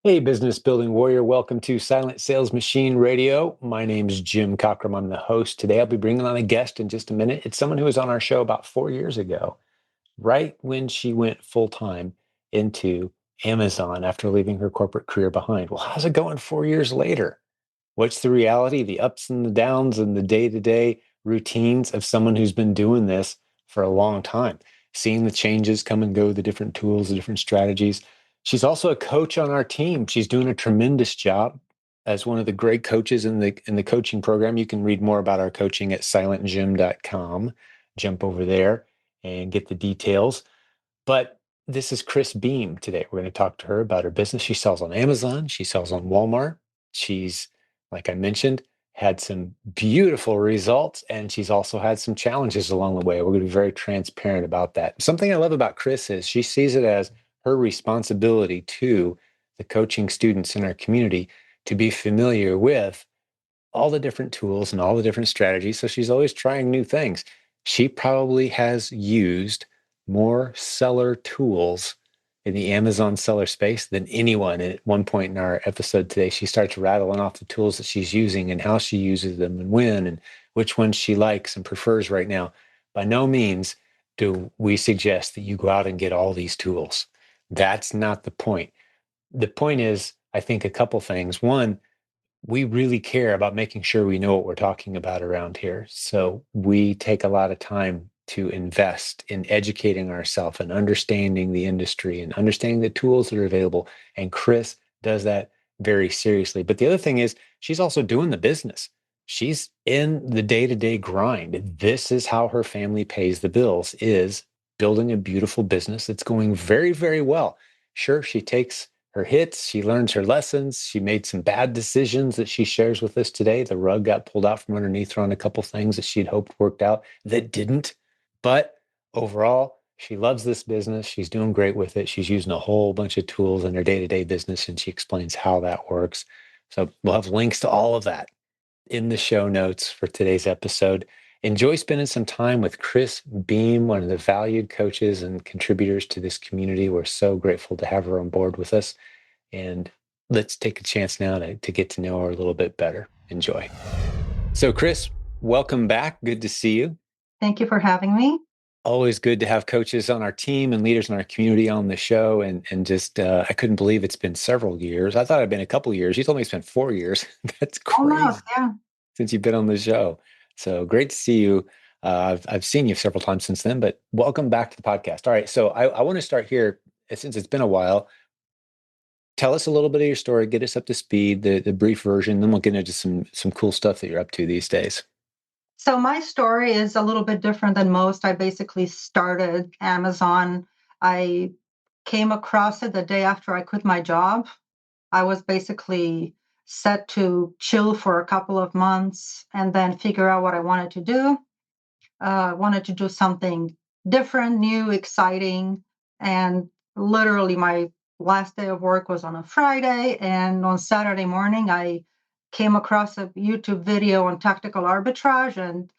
Hey, business building warrior. Welcome to Silent Sales Machine Radio. My name's Jim Cockrum. I'm the host. Today, I'll be bringing on a guest in just a minute. It's someone who was on our show about 4 years ago, right when she went full time into Amazon after leaving her corporate career behind. Well, how's it going 4 years later? What's the reality, the ups and the downs, and the day to day routines of someone who's been doing this for a long time, seeing the changes come and go, the different tools, the different strategies? She's also a coach on our team. She's doing a tremendous job as one of the great coaches in the coaching program. You can read more about our coaching at silentjimdotcom. Jump over there and get the details. But this is Chris Beam today. We're going to talk to her about her business. She sells on Amazon, she sells on Walmart. She's, like I mentioned, had some beautiful results, and she's also had some challenges along the way. We're going to be very transparent about that. Something I love about Chris is she sees it as her responsibility to the coaching students in our community to be familiar with all the different tools and all the different strategies. So she's always trying new things. She probably has used more seller tools in the Amazon seller space than anyone. And at one point in our episode today, she starts rattling off the tools that she's using and how she uses them and when and which ones she likes and prefers right now. By no means do we suggest that you go out and get all these tools. That's not the point. The point is, I think, a couple things. One, we really care about making sure we know what we're talking about around here. So we take a lot of time to invest in educating ourselves and understanding the industry and understanding the tools that are available. And Chris does that very seriously. But the other thing is, she's also doing the business. She's in the day-to-day grind. This is how her family pays the bills, is building a beautiful business that's going very, very well. Sure, she takes her hits, she learns her lessons. She made some bad decisions that she shares with us today. The rug got pulled out from underneath her on a couple things that she'd hoped worked out that didn't. But overall, she loves this business. She's doing great with it. She's using a whole bunch of tools in her day-to-day business, and she explains how that works. So we'll have links to all of that in the show notes for today's episode. Enjoy spending some time with Chris Beam, one of the valued coaches and contributors to this community. We're so grateful to have her on board with us. And let's take a chance now to get to know her a little bit better. Enjoy. So, Chris, welcome back. Good to see you. Thank you for having me. Always good to have coaches on our team and leaders in our community on the show. And just, I couldn't believe it's been several years. I thought it'd been a couple of years. You told me it's been 4 years. That's Almost, crazy yeah. since you've been on the show. So great to see you. I've seen you several times since then, but welcome back to the podcast. All right. So I want to start here since it's been a while. Tell us a little bit of your story, get us up to speed, the brief version, then we'll get into some cool stuff that you're up to these days. So my story is a little bit different than most. I basically started Amazon. I came across it the day after I quit my job. I was basically set to chill for a couple of months and then figure out what I wanted to do. Wanted to do something different, new, exciting. And literally, my last day of work was on a Friday. And on Saturday morning, I came across a YouTube video on tactical arbitrage. And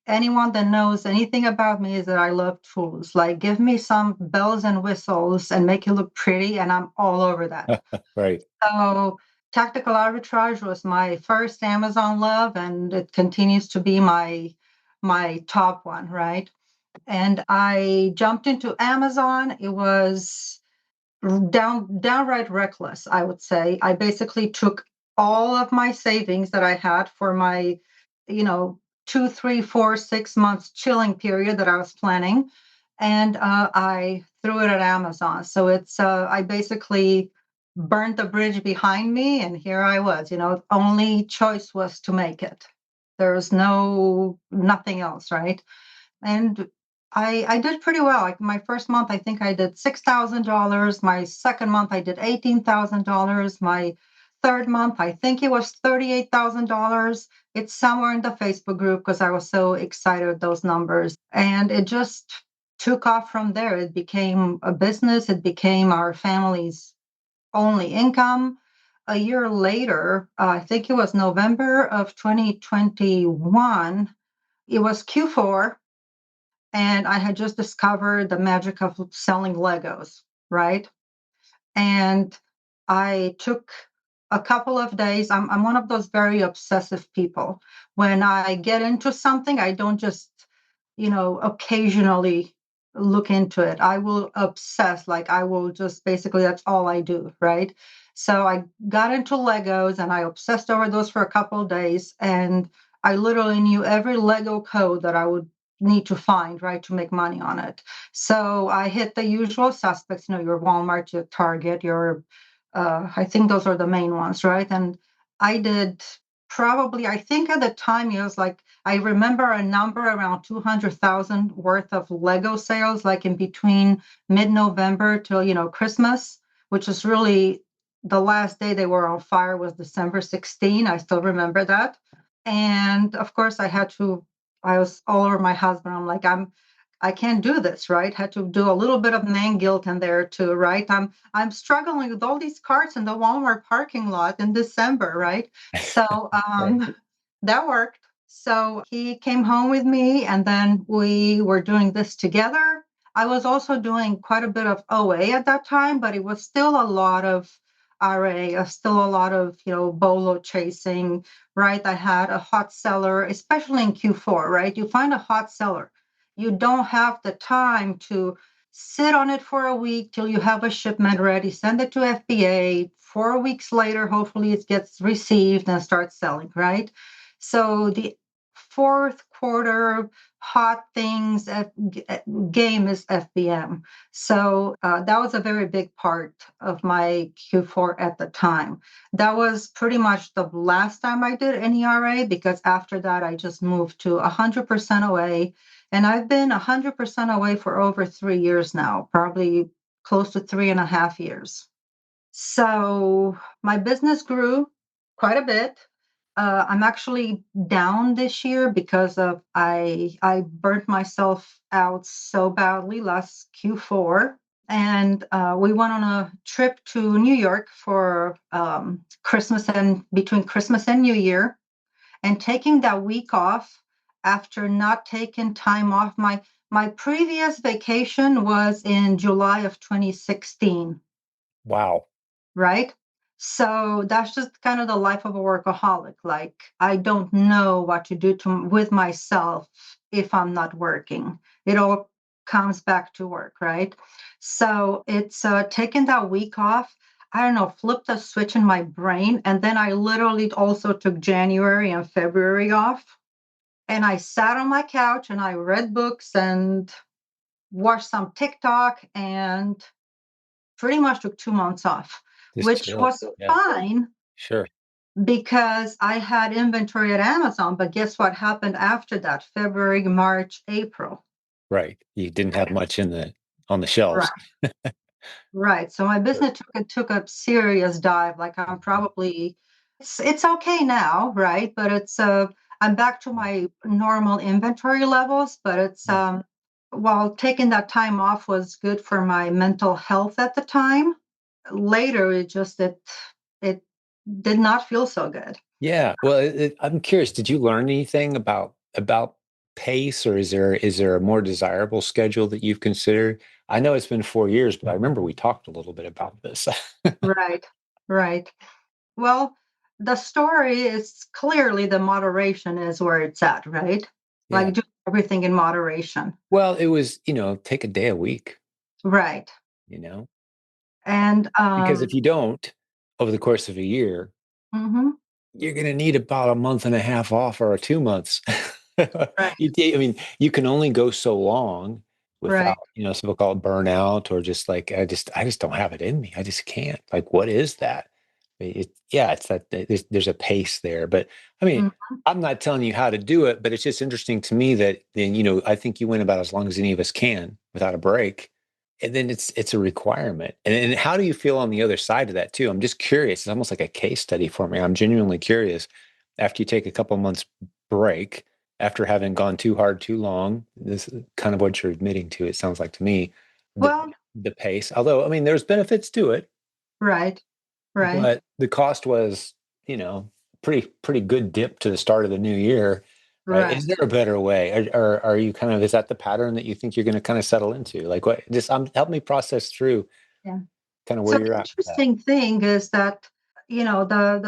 anyone that knows anything about me is that I love tools. Like, give me some bells and whistles and make it look pretty, and I'm all over that. Right. So, tactical arbitrage was my first Amazon love, and it continues to be my top one, right? And I jumped into Amazon. It was downright reckless, I would say. I basically took all of my savings that I had for my, you know, 2, 3, 4, 6 months chilling period that I was planning, and I threw it at Amazon. So it's I basically burned the bridge behind me, and here I was. Only choice was to make it. There was nothing else, right? And I did pretty well. Like my first month, I think I did $6,000. My second month, I did $18,000. My third month, I think it was $38,000. It's somewhere in the Facebook group because I was so excited with those numbers. And it just took off from there. It became a business. It became our family's only income. A year later, I think it was November of 2021, it was Q4, and I had just discovered the magic of selling Legos, right? And I took a couple of days. I'm one of those very obsessive people. When I get into something, I don't just, occasionally look into it. I will obsess, like I will just basically, that's all I do, right? So I got into Legos and I obsessed over those for a couple of days. And I literally knew every Lego code that I would need to find, right, to make money on it. So I hit the usual suspects, your Walmart, your Target, your I think those are the main ones, right? And I did probably, I think at the time it was like, I remember a number around 200,000 worth of Lego sales, like in between mid-November till, Christmas, which is really the last day they were on fire was December 16. I still remember that. And of course I was all over my husband. I'm like, I can't do this, right? Had to do a little bit of man guilt in there too, right? I'm struggling with all these carts in the Walmart parking lot in December, right? So Right. that worked. So he came home with me, and then we were doing this together. I was also doing quite a bit of OA at that time, but it was still a lot of RA, still a lot of bolo chasing, right? I had a hot seller, especially in Q4, right? You find a hot seller, you don't have the time to sit on it for a week till you have a shipment ready, send it to FBA. 4 weeks later, hopefully it gets received and starts selling, right? So the fourth quarter hot things game is FBM. So that was a very big part of my Q4 at the time. That was pretty much the last time I did any RA, because after that, I just moved to 100% away. And I've been 100% away for over 3 years now, probably close to 3.5 years. So my business grew quite a bit. I'm actually down this year because of I burnt myself out so badly last Q4, and we went on a trip to New York for Christmas, and between Christmas and New Year, and taking that week off after not taking time off. My previous vacation was in July of 2016, Wow. right? So that's just kind of the life of a workaholic. Like I don't know what to do with myself if I'm not working. It all comes back to work, right? So it's taking that week off. I don't know, flipped a switch in my brain. And then I literally also took January and February off. And I sat on my couch and I read books and watched some TikTok and pretty much took 2 months off, Just which chill. was Yeah. fine Sure. because I had inventory at Amazon. But guess what happened after that? February, March, April. Right. You didn't have much on the shelves. Right. Right. So my Sure. business took a serious dive. Like I'm probably it's okay now, right? But it's I'm back to my normal inventory levels, but it's Yeah. while taking that time off was good for my mental health at the time, later it did not feel so good. Yeah. Well, I'm curious. Did you learn anything about pace, or is there a more desirable schedule that you've considered? I know it's been 4 years, but I remember we talked a little bit about this. Right. Right. Well, the story is clearly the moderation is where it's at, right? Yeah. Like do everything in moderation. Well, it was, take a day a week, Right. you know, And because if you don't, over the course of a year, mhm, you're going to need about a month and a half off or 2 months. right, I mean, you can only go so long right. without, some people call it burnout, or just like, I just don't have it in me. I just can't. Like, what is that? Yeah, it's that there's a pace there. But I mean, Mm, I'm not telling you how to do it, but it's just interesting to me that then, I think you went about as long as any of us can without a break. And then it's a requirement. And how do you feel on the other side of that too? I'm just curious. It's almost like a case study for me. I'm genuinely curious. After you take a couple months break, after having gone too hard too long, this is kind of what you're admitting to, it sounds like to me, the well, the pace. Although, I mean, there's benefits to it, right, right. but the cost was, pretty good dip to the start of the new year, right? Right. Is there a better way? Or are you kind of, is that the pattern that you think you're going to kind of settle into? Like what, just help me process through. Yeah. kind of where So you're the at with that. interesting thing is that,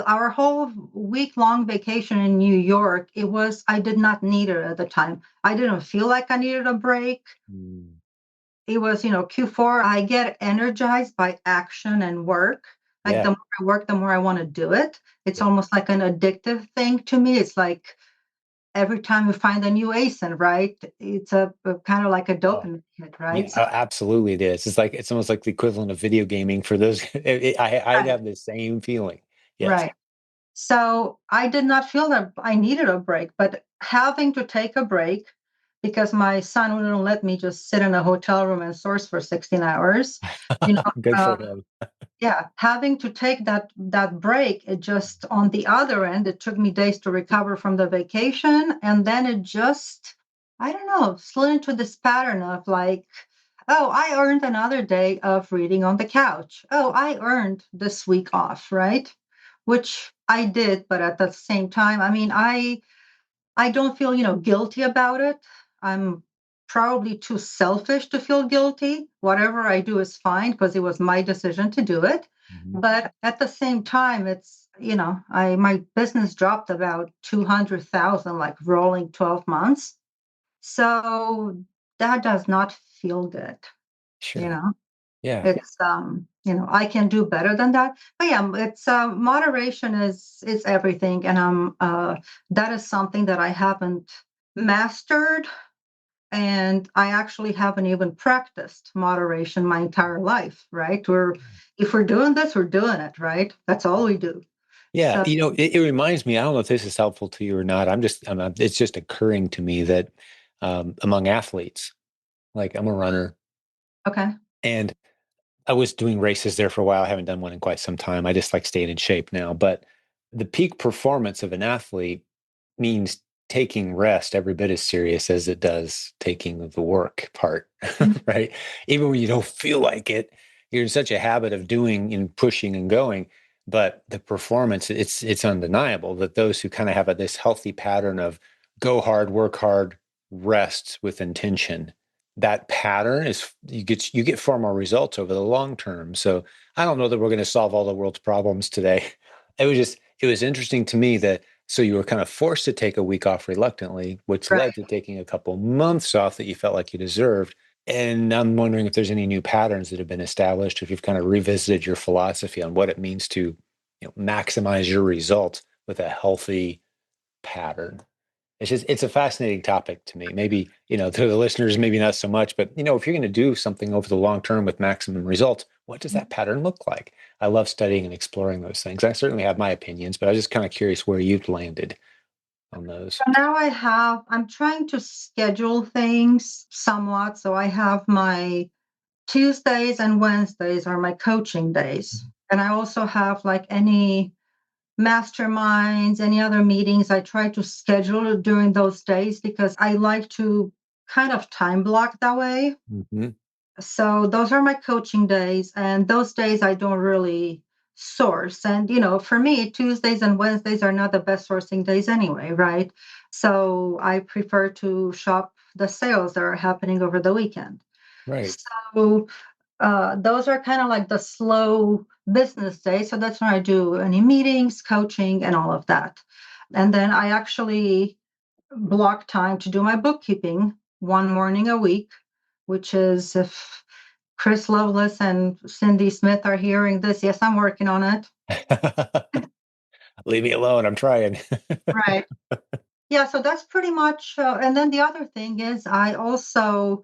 our whole week-long vacation in New York, I did not need it at the time. I didn't feel like I needed a break. Mm, It was, Q4. I get energized by action and work. Like the yeah. more I work, the more I want to do it. It's Yeah. almost like an addictive thing to me. It's like every time you find a new ASIN, right? It's a kind of like a Oh, dopamine hit, right? yeah, So, absolutely it is. It's almost like the equivalent of video gaming for those. I'd right, have the same feeling. Yes. right. So I did not feel that I needed a break, but having to take a break because my son wouldn't let me just sit in a hotel room and source for 16 hours. You know, Good for uh, him. yeah, having to take that break, it just on the other end, it took me days to recover from the vacation, and then it just, I don't know, slid into this pattern of like, oh, I earned another day of reading on the couch. Oh, I earned this week off, right? Which I did, but at the same time, I mean, I don't feel, guilty about it. I'm probably too selfish to feel guilty. Whatever I do is fine because it was my decision to do it. Mhm. But at the same time, it's, I my business dropped about 200,000 like rolling 12 months. So that does not feel good, you Sure. know. Yeah. It's I can do better than that. But yeah, it's moderation is everything, and that is something that I haven't mastered, and I actually haven't even practiced moderation my entire life. Right? If we're doing this, we're doing it. Right? That's all we do. Yeah. So It reminds me, I don't know if this is helpful to you or not. It's just occurring to me that among athletes, like I'm a runner okay. and I was doing races there for a while. I haven't done one in quite some time. I just like staying in shape now. But the peak performance of an athlete means taking rest every bit as serious as it does taking the work part, Mhm. right? Even when you don't feel like it, you're in such a habit of doing and pushing and going. But the performance, it's undeniable that those who kind of have this healthy pattern of go hard, work hard, rest with intention, that pattern is you get far more results over the long term. So I don't know that we're going to solve all the world's problems today. It was interesting to me that so you were kind of forced to take a week off reluctantly, which Right. led to taking a couple months off that you felt like you deserved. And I'm wondering if there's any new patterns that have been established, if you've kind of revisited your philosophy on what it means to, maximize your results with a healthy pattern. It's a fascinating topic to me. Maybe, to the listeners, maybe not so much, but if you're going to do something over the long term with maximum results, what does that pattern look like? I love studying and exploring those things. I certainly have my opinions, but I was just kind of curious where you've landed on those. So now I'm trying to schedule things somewhat. So I have my Tuesdays and Wednesdays are my coaching days. And I also have like any masterminds, any other meetings, I try to schedule it during those days because I like to kind of time block that way. Hmm. So those are my coaching days, and those days I don't really source. And, for me, Tuesdays and Wednesdays are not the best sourcing days anyway, right? So I prefer to shop the sales that are happening over the weekend. Right. So those are kind of like the slow business days. So that's when I do any meetings, coaching, and all of that. And then I actually block time to do my bookkeeping one morning a week, which is if Chris Lovelace and Cindy Smith are hearing this, yes, I'm working on it. Leave me alone. I'm trying. Right. Yeah, so that's pretty much. And then the other thing is, I also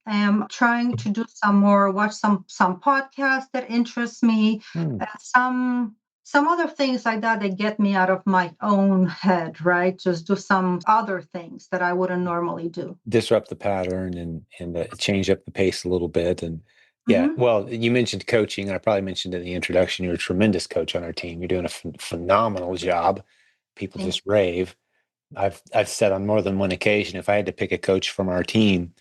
am trying to do watch some podcasts that interest me, Hmm. and some other things like that that get me out of my own head, right? Just do some other things that I wouldn't normally do. Disrupt the pattern and change up the pace a little bit. And yeah, Hmm. well, you mentioned coaching, and I probably mentioned in the introduction, you're a tremendous coach on our team. You're doing a phenomenal job. People Thank just rave. I've said on more than one occasion, if I had to pick a coach from our team,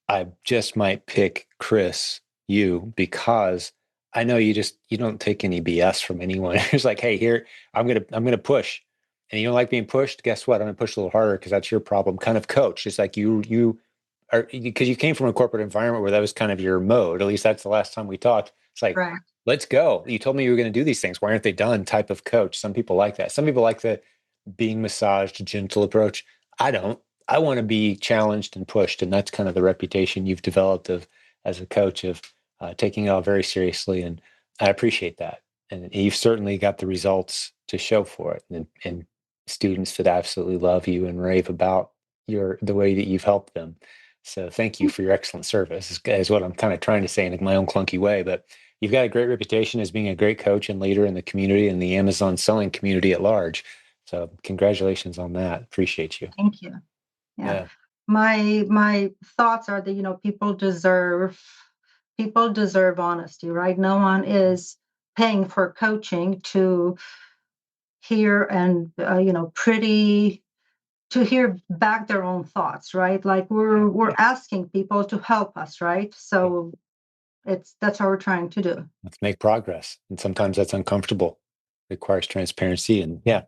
I just might pick Chris, you, because I know you don't take any BS from anyone. It's like, hey, here, I'm gonna push. And you don't like being pushed, guess what? I'm gonna push a little harder because that's your problem. Kind of coach. It's like you are because you came from a corporate environment where that was kind of your mode. At least that's the last time we talked. It's like Right. let's go. You told me you were going to do these things. Why aren't they done? Type of coach. Some people like that. Some people like the being massaged, gentle approach. I don't. I want to be challenged and pushed, and that's kind of the reputation you've developed of as a coach of taking it all very seriously, and I appreciate that. And you've certainly got the results to show for it, and students that absolutely love you and rave about the way that you've helped them. So thank you for your excellent service. Is what I'm kind of trying to say in my own clunky way, but you've got a great reputation as being a great coach and leader in the community and the Amazon selling community at large. So congratulations on that. Appreciate you. Thank you. Yeah. Yeah. My thoughts are that, people deserve honesty, right? No one is paying for coaching to hear and pretty to hear back their own thoughts, right? Like we're asking people to help us, right? So that's what we're trying to do. Let's make progress. And sometimes that's uncomfortable. Requires transparency. And yeah,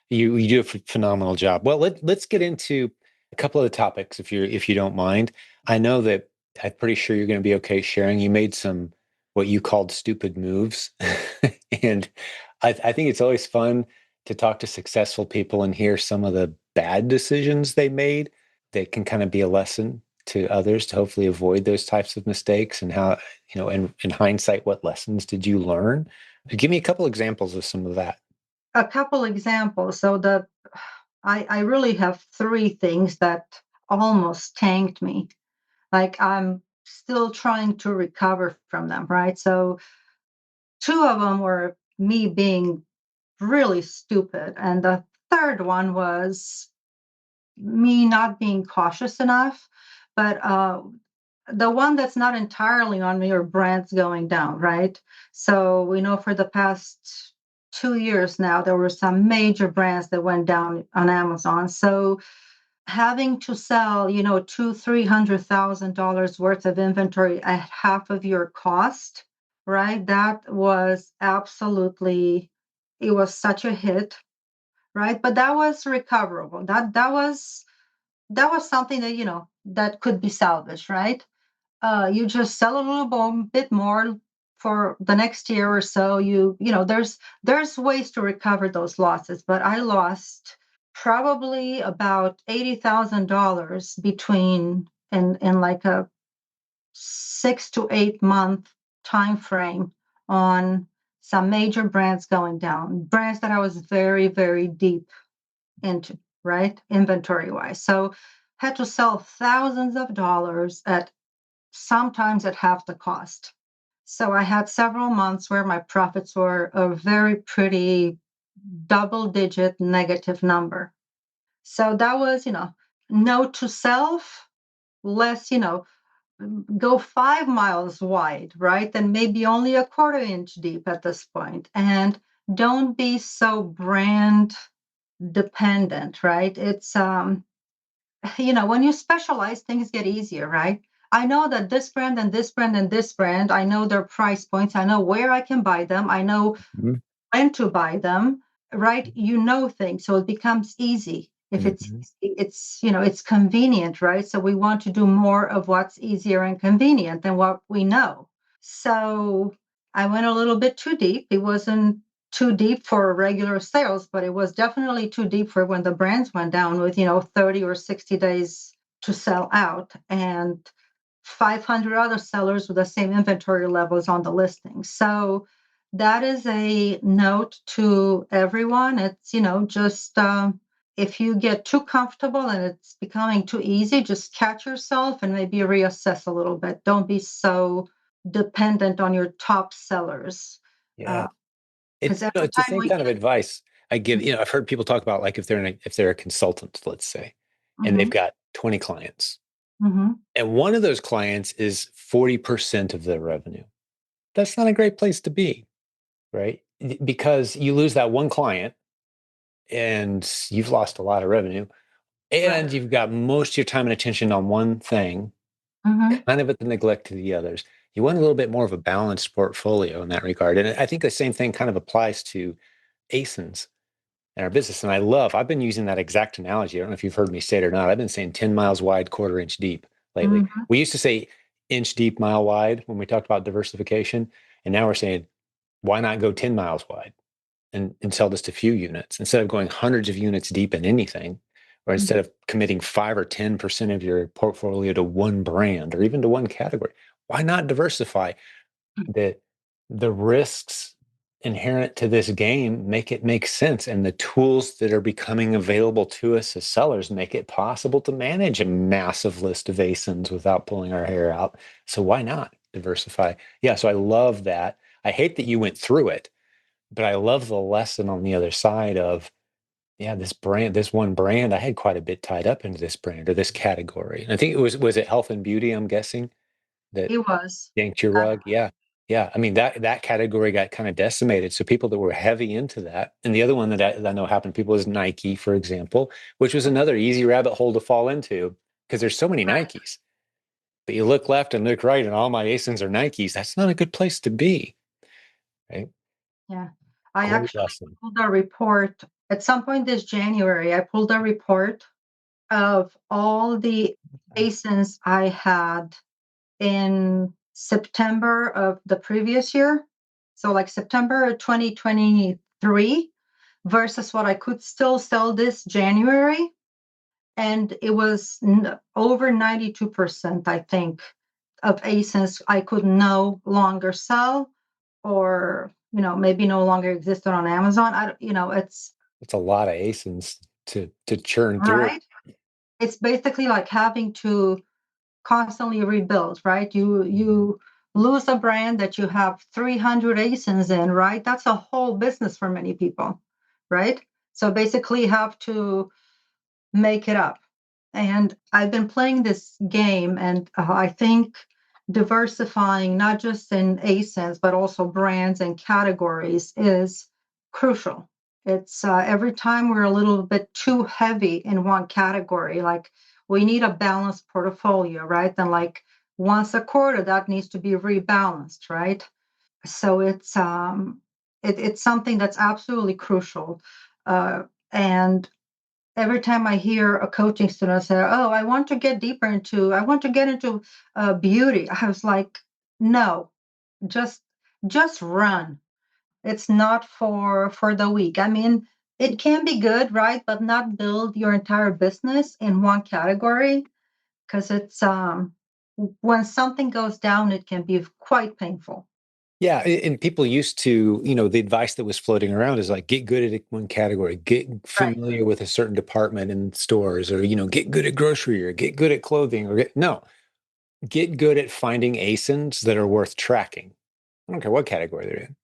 you do a phenomenal job. Well, let's get into a couple of the topics if you don't mind. I know that I'm pretty sure you're going to be okay sharing. You made some what you called stupid moves. And I think it's always fun to talk to successful people and hear some of the bad decisions they made that can kind of be a lesson to others to hopefully avoid those types of mistakes and how, in hindsight, what lessons did you learn? Give me a couple examples of some of that. A couple examples. So I really have three things that almost tanked me. Like I'm still trying to recover from them, right? So two of them were me being really stupid, and the third one was me not being cautious enough. But the one that's not entirely on me are brands going down, right? So we know for the past 2 years now, there were some major brands that went down on Amazon. So having to sell, $300,000 worth of inventory at half of your cost, right? That was absolutely, it was such a hit, right? But that was recoverable. That was something that that could be salvaged, right? You just sell a bit more for the next year or so. There's ways to recover those losses, but I lost probably about $80,000 between in like a 6 to 8 month time frame on some major brands going down, brands that I was very, very deep into, right? Inventory wise. So had to sell thousands of dollars at sometimes at half the cost. So I had several months where my profits were a very pretty double digit negative number. So that was, note to self, less, go 5 miles wide, right? And maybe only a quarter inch deep at this point. And don't be so brand dependent, right? It's when you specialize, things get easier, right? I know that this brand and this brand and this brand, I know their price points, I know where I can buy them, I know Mhm. when to buy them, right? You know things, so it becomes easy. If it's Mhm. easy, it's convenient, right? So we want to do more of what's easier and convenient than what we know. So I went a little bit too deep. It wasn't too deep for regular sales, but it was definitely too deep for when the brands went down with, 30 or 60 days to sell out and 500 other sellers with the same inventory levels on the listing. So that is a note to everyone. It's, just if you get too comfortable and it's becoming too easy, just catch yourself and maybe reassess a little bit. Don't be so dependent on your top sellers. Yeah. Because every It's the time same we kind of advice I give. I've heard people talk about like if they're a consultant, let's say, and they've Mhm, got 20 clients, mhm, and one of those clients is 40% of their revenue. That's not a great place to be, right? Because you lose that one client and you've lost a lot of revenue, right. and you've got most of your time and attention on one thing, Mhm, kind of at the neglect of the others. You want a little bit more of a balanced portfolio in that regard. And I think the same thing kind of applies to ASINs in our business. And I've been using that exact analogy. I don't know if you've heard me say it or not. I've been saying 10 miles wide, quarter inch deep lately. mhm, We used to say inch deep, mile wide when we talked about diversification. And now we're saying Why not go 10 miles wide and sell just a few units instead of going hundreds of units deep in anything, or Mhm. instead of committing 5 or 10% of your portfolio to one brand or even to one category? Why not diversify? the the risks inherent to this game make it make sense, and the tools that are becoming available to us as sellers make it possible to manage a massive list of ASINs without pulling our hair out. So why not diversify? Yeah, so I love that. I hate that you went through it, but I love the lesson on the other side of, yeah, this brand, this one brand, I had quite a bit tied up into this brand or this category. And I think was it health and beauty, I'm guessing, that It was. yanked your Uh, rug? Yeah. Yeah. I mean, that category got kind of decimated. So people that were heavy into that. And the other one that I know happened to people is Nike, for example, which was another easy rabbit hole to fall into because there's so many right. Nikes. But you look left and look right, and all my ASINs are Nikes. That's not a good place to be. Right. Yeah. I Great actually lesson. pulled a report at some point this January. I pulled a report of all the ASINs I had in September of the previous year. So like September 2023 versus what I could still sell this January. And it was over 92%, I think, of ASINs I could no longer sell, or, maybe no longer existed on Amazon. It's It's a lot of ASINs to churn through. right. It's basically like having to constantly rebuild, right? You lose a brand that you have 300 ASINs in, right? That's a whole business for many people, right? So basically you have to make it up. And I've been playing this game, and I think diversifying not just in ASINs, but also brands and categories is crucial. It's every time we're a little bit too heavy in one category, like we need a balanced portfolio, right? Then, like once a quarter, that needs to be rebalanced, right? So it's something that's absolutely crucial. And every time I hear a coaching student say, "Oh, I want to get into beauty," I was like, "No, just just run. It's not for the weak. I mean, it can be good, right? But not build your entire business in one category, because it's when something goes down, it can be quite painful." Yeah, and people used to, the advice that was floating around is like, get good at one category, get Right. familiar with a certain department in stores, or get good at grocery, or get good at clothing, or no, get good at finding ASINs that are worth tracking. I don't care what category they're in.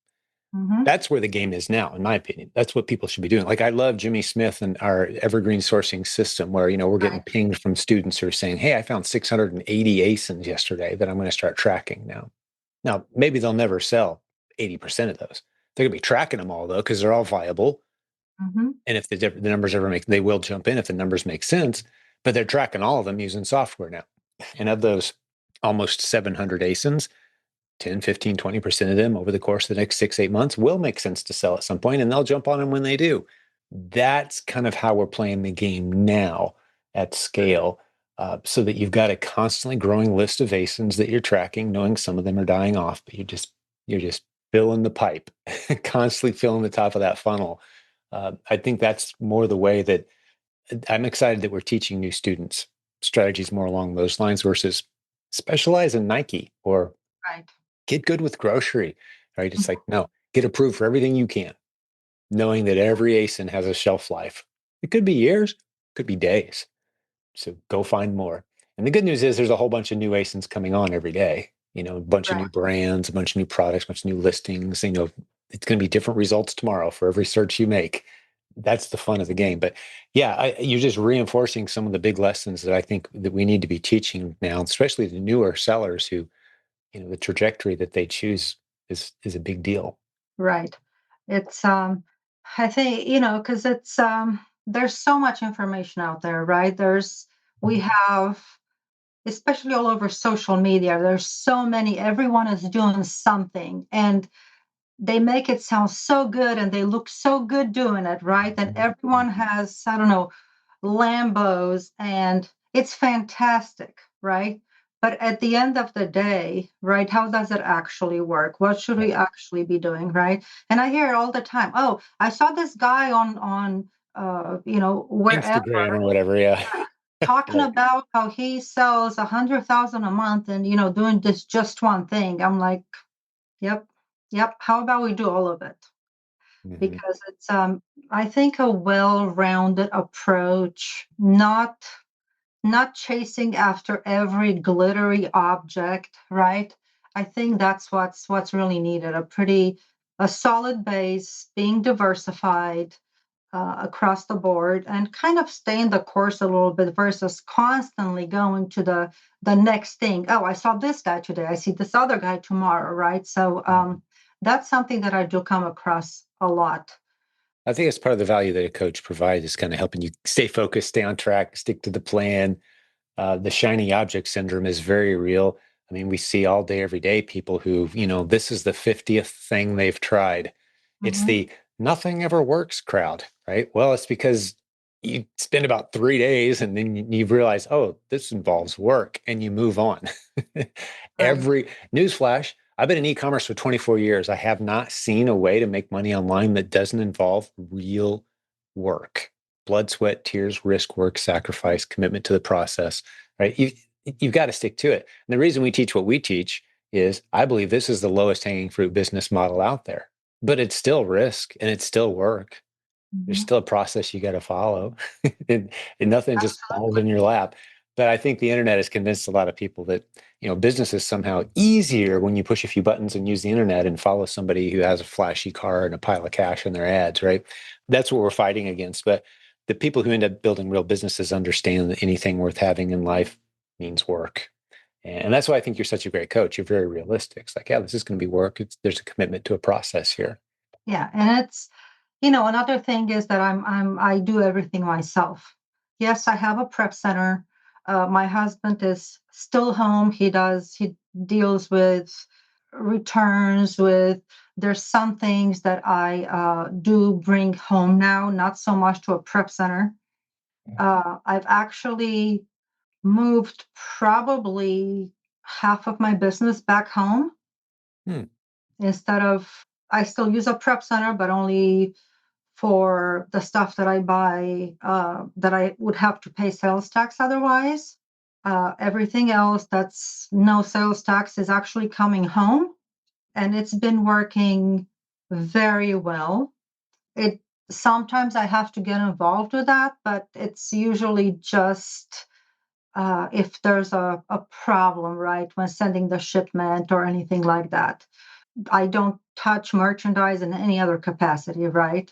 Hmm. That's where the game is now, in my opinion. That's what people should be doing. Like, I love Jimmy Smith and our evergreen sourcing system, where we're getting Right. pinged from students who are saying, "Hey, I found 680 ASINs yesterday that I'm going to start tracking now." Now, maybe they'll never sell 80% of those. They're going to be tracking them all, though, because they're all viable. Hmm. And if the numbers ever they will jump in if the numbers make sense. But they're tracking all of them using software now. And of those almost 700 ASINs, 10, 15, 20% of them over the course of the next 6, 8 months will make sense to sell at some point, and they'll jump on them when they do. That's kind of how we're playing the game now at scale, so that you've got a constantly growing list of ASINs that you're tracking, knowing some of them are dying off, but you're just filling the pipe, constantly filling the top of that funnel. I think that's more the way that I'm excited that we're teaching new students strategies more along those lines versus specialize in Nike or Right. get good with grocery, right? It's like, no, get approved for everything you can, knowing that every ASIN has a shelf life. It could be years, could be days. So go find more. And the good news is there's a whole bunch of new ASINs coming on every day, a bunch of Right. new brands, a bunch of new products, a bunch of new listings. It's going to be different results tomorrow for every search you make. That's the fun of the game. But yeah, you're just reinforcing some of the big lessons that I think that we need to be teaching now, especially the newer sellers who, the trajectory that they choose is a big deal. Right. It's I think, because it's there's so much information out there, right? We have, especially all over social media, there's so many, everyone is doing something, and they make it sound so good and they look so good doing it, right? And everyone has, I don't know, Lambos, and it's fantastic, right? But at the end of the day, right, how does it actually work? What should we actually be doing, right? And I hear it all the time. Oh, I saw this guy on wherever Instagram or whatever. Yeah. talking Right. about how he sells 100,000 a month and doing this just one thing. I'm like, yep, yep. How about we do all of it? Mhm. Because it's I think a well-rounded approach, not chasing after every glittery object, right? I think that's what's really needed. A solid base, being diversified across the board, and kind of staying the course a little bit versus constantly going to the next thing. Oh, I saw this guy today. I see this other guy tomorrow, right? So that's something that I do come across a lot. I think it's part of the value that a coach provides is kind of helping you stay focused, stay on track, stick to the plan. The shiny object syndrome is very real. I mean, we see all day, every day people who, this is the 50th thing they've tried. It's Hmm. the nothing ever works crowd, right? Well, it's because you spend about 3 days and then you realize, oh, this involves work and you move on. Right. Every newsflash, I've been in e-commerce for 24 years. I have not seen a way to make money online that doesn't involve real work, blood, sweat, tears, risk, work, sacrifice, commitment to the process, right? You've got to stick to it. And the reason we teach what we teach is I believe this is the lowest hanging fruit business model out there, but it's still risk and it's still work. There's Hmm. still a process you got to follow, and nothing just falls in Absolutely. your lap. But I think the internet has convinced a lot of people that business is somehow easier when you push a few buttons and use the internet and follow somebody who has a flashy car and a pile of cash in their ads, right? That's what we're fighting against. But the people who end up building real businesses understand that anything worth having in life means work. And that's why I think you're such a great coach. You're very realistic. It's like, yeah, this is going to be work. There's a commitment to a process here. Yeah, and it's another thing is that I do everything myself. Yes, I have a prep center. My husband is still home. He deals with returns with there's some things that I do bring home now, not so much to a prep center. I've actually moved probably half of my business back home Hmm. instead of I still use a prep center, but only for the stuff that I buy that I would have to pay sales tax otherwise. Everything else that's no sales tax is actually coming home, and it's been working very well. It sometimes I have to get involved with that, but it's usually just if there's a problem, right, when sending the shipment or anything like that. I don't touch merchandise in any other capacity, right?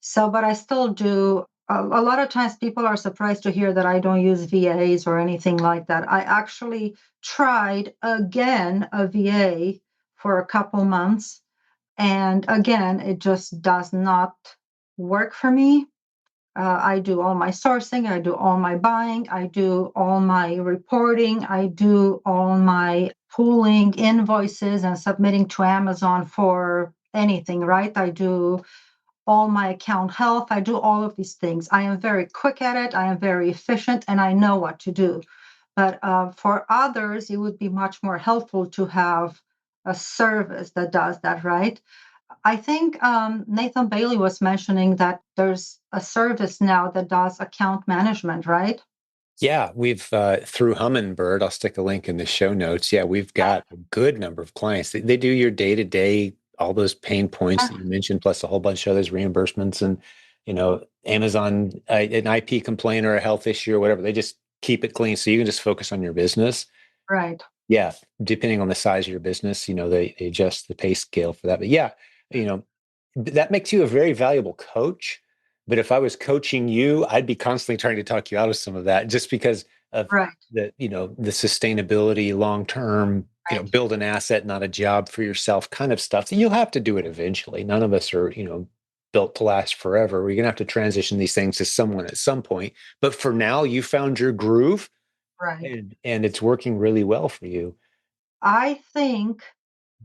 So, but I still do. A lot of times people are surprised to hear that I don't use VAs or anything like that. I actually tried again a VA for a couple months. And again, it just does not work for me. I do all my sourcing, I do all my buying, I do all my reporting, I do all my pooling invoices and submitting to Amazon for anything, right? I do all my account health, I do all of these things. I am very quick at it, I am very efficient, and I know what to do. But for others, it would be much more helpful to have a service that does that, right? I think Nathan Bailey was mentioning that there's a service now that does account management, right? Yeah, we've through Hummingbird, I'll stick a link in the show notes. Yeah, we've got a good number of clients. They do your day to day, all those pain points Yeah, that you mentioned, plus a whole bunch of others, reimbursements and, Amazon, an IP complaint or a health issue or whatever. They just keep it clean so you can just focus on your business. right, Yeah, depending on the size of your business, they adjust the pay scale for that. But yeah, you know, that makes you a very valuable coach. But if I was coaching you, I'd be constantly trying to talk you out of some of that just because of right, the sustainability, long term, right, build an asset, not a job for yourself kind of stuff. You'll have to do it eventually. None of us are, built to last forever. We're gonna have to transition these things to someone at some point. But for now, you found your groove right. and it's working really well for you. I think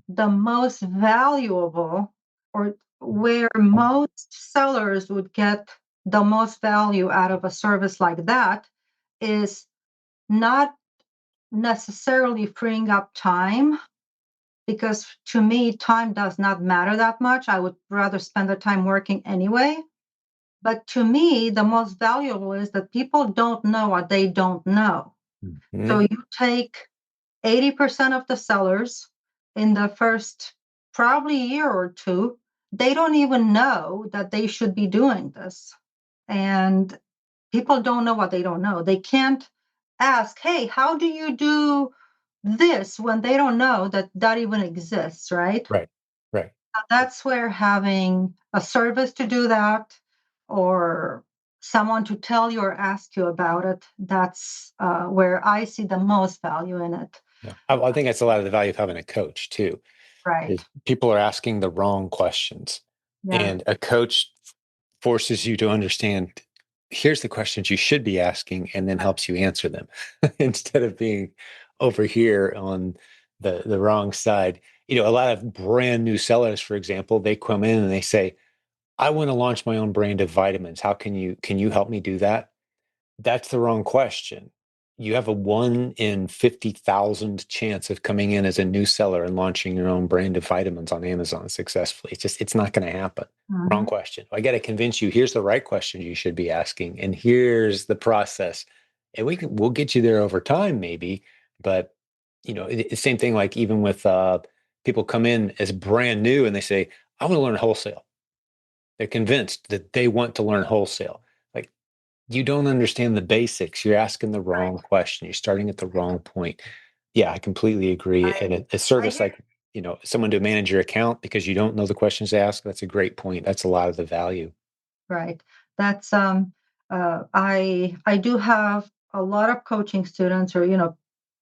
the most valuable or where most sellers would get the most value out of a service like that is not necessarily freeing up time, because to me, time does not matter that much. I would rather spend the time working anyway. But to me, the most valuable is that people don't know what they don't know. So Mhm. you take 80% of the sellers in the first probably year or two, they don't even know that they should be doing this. And people don't know what they don't know. They can't ask, hey, how do you do this, when they don't know that that even exists, right? Right. Right. That's where having a service to do that, or someone to tell you or ask you about it, that's where I see the most value in it. Yeah. I think that's a lot of the value of having a coach too, Right. is people are asking the wrong questions. Yeah. And a coach forces you to understand, here's the questions you should be asking, and then helps you answer them instead of being over here on the wrong side. A lot of brand new sellers, for example, they come in and they say, I want to launch my own brand of vitamins. How can you help me do that? That's the wrong question. You have a 1 in 50,000 chance of coming in as a new seller and launching your own brand of vitamins on Amazon successfully. It's not going to happen. Wrong Mhm. question. I got to convince you, here's the right question you should be asking, and here's the process. And we'll get you there over time, maybe. But same thing, like even with people come in as brand new and they say, I want to learn wholesale. They're convinced that they want to learn wholesale. Like, you don't understand the basics. You're asking the wrong question. You're starting at the wrong point. Yeah, I completely agree. And I a I service hear like, someone to manage your account because you don't know the questions to ask, that's a great point. That's a lot of the value. right. That's I do have a lot of coaching students, or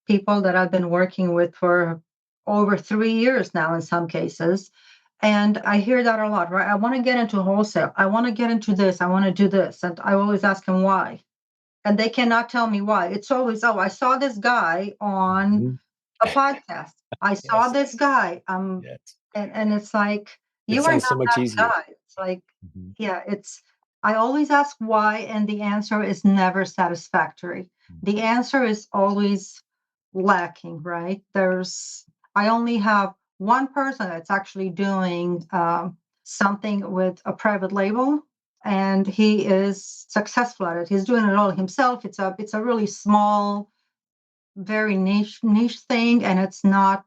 people that I've been working with for over 3 years now in some cases. And I hear that a lot, right? I want to get into wholesale. I want to get into this. I want to do this. And I always ask them why. And they cannot tell me why. It's always, oh, I saw this guy on Mhm. a podcast. I saw Yes. this guy. Yes. And it's like, It you are sounds so not much that easier. guy. It's like, Mhm. yeah, I always ask why, and the answer is never satisfactory. The answer is always lacking, right? I only have one person that's actually doing something with a private label, and he is successful at it. He's doing it all himself. It's a really small, very niche thing, and it's not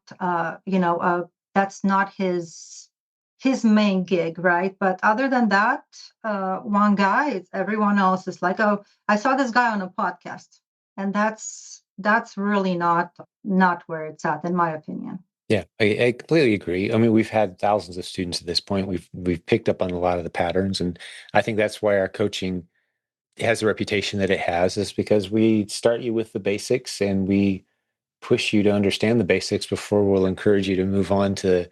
that's not his main gig, right? But other than that, one guy, everyone else is like, oh, I saw this guy on a podcast. And that's really not where it's at, in my opinion. Yeah, I completely agree. I mean, we've had thousands of students at this point. We've picked up on a lot of the patterns, and I think that's why our coaching has the reputation that it has, is because we start you with the basics and we push you to understand the basics before we'll encourage you to move on to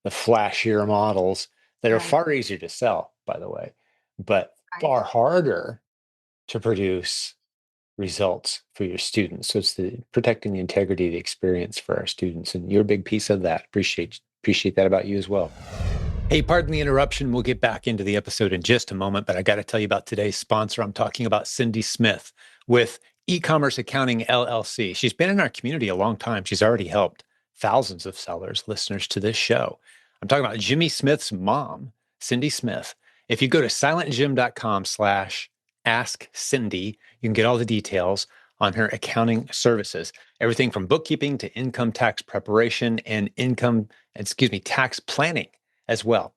the flashier models that are Right. far easier to sell, by the way, but Right. far harder to produce results for your students. So it's protecting the integrity of the experience for our students, and you're a big piece of that. Appreciate that about you as well. Hey, pardon the interruption. We'll get back into the episode in just a moment, but I got to tell you about today's sponsor. I'm talking about Cindy Smith with eCommerce Accounting LLC. She's been in our community a long time. She's already helped thousands of sellers, listeners to this show. I'm talking about Jimmy Smith's mom, Cindy Smith. If you go to silentjimdotcom slash ask Cindy, you can get all the details on her accounting services, everything from bookkeeping to income tax preparation and tax planning as well.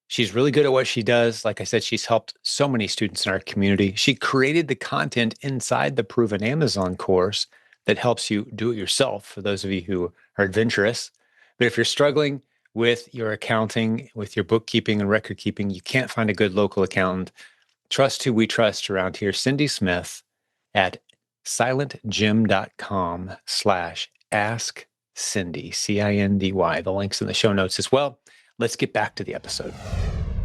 She's really good at what she does. Like I said, she's helped so many students in our community. She created the content inside the Proven Amazon course that helps you do it yourself, for those of you who are adventurous. But if you're struggling with your accounting, with your bookkeeping and record keeping, you can't find a good local accountant, trust who we trust around here, Cindy Smith at silentjim.com slash ask Cindy, Cindy. The link's in the show notes as well. Let's get back to the episode.